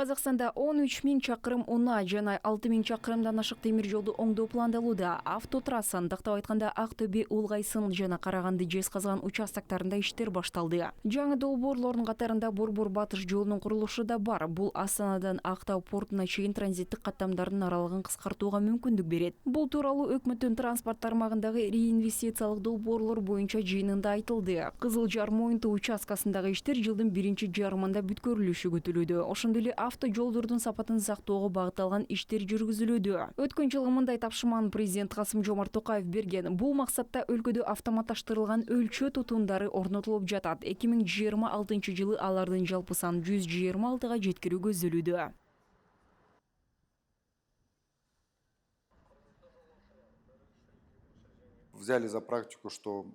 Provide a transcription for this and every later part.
Казакстанда 13 000 чакырым унаа жана 6 000 чакырымдан ашык темир жолду оңдоо пландалууда. Автотрассаны тактап айтканда Ақтөбе, Улгайсын жана Караганды жезказган участоктарында иштер башталды. Жаңы долбоорлордун катарында Борбор Батыш жолунун курулушу да бар. Бул Астанадан Актау портуна чейин транзиттик каттамдардын аралыгын кыскартууга мүмкүндүк берет. Бул тууралуу өкмөттүн транспорт тармагындагы реинвестициялык долбоорлор боюнча жыйынында айтылды. Кызыл Жар Моюнтуу участкасындагы иштер жылдын биринчи жарымында бүткөрүлүшү күтүлүүдө. Ошондой эле автожолдордун сапатын сактоого багытталган иштер жүргүзүлүүдө. Өткөн жылы мындай тапшырманы президент Касым-Жомарт Токаев берген. Бул максатта өлкөдө автоматташтырылган өлчөө тутумдары орнотулуп жатат. 2026 жылы алардын жалпы саны 126га жеткирүү көздөлүүдө. Взяли за практику, что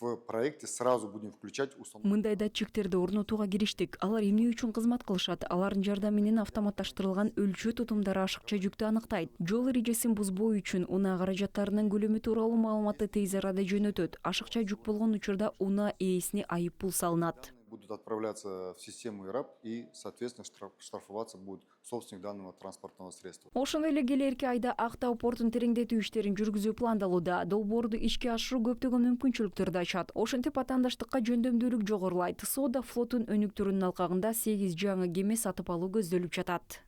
в проекте сразу будем включать установку. Мындай датчиктерди орнотууга кириштик. Алар эмне үчүн кызмат кылышат? Алардын жардамы менен автоматташтырылган өлчөө тутумдары ашыкча жүктү аныктайт. Жол эрежесин бузбоо үчүн унаа каражаттарынын көлөмү тууралуу маалыматты тез арада жөнөтөт. Ашыкча жүк болгон учурда унаа ээсине айып пул салынат. Будут отправляться в систему ИРАП и, соответственно, штрафоваться будет собственник данного транспортного средства. Ошондой эле келерки айда Актау портун тереңдетүү иштерин жүргүзүү пландалууда. Долбоорду ишке ашыруу көптөгөн мүмкүнчүлүктөрдү ачат. Ошентип атаандаштыкка жөндөмдүүлүк жогорулайт. Сода флотун өнүктүрүүнүн алкагында 8 жаңы кеме сатып алуу көздөлүп жатат.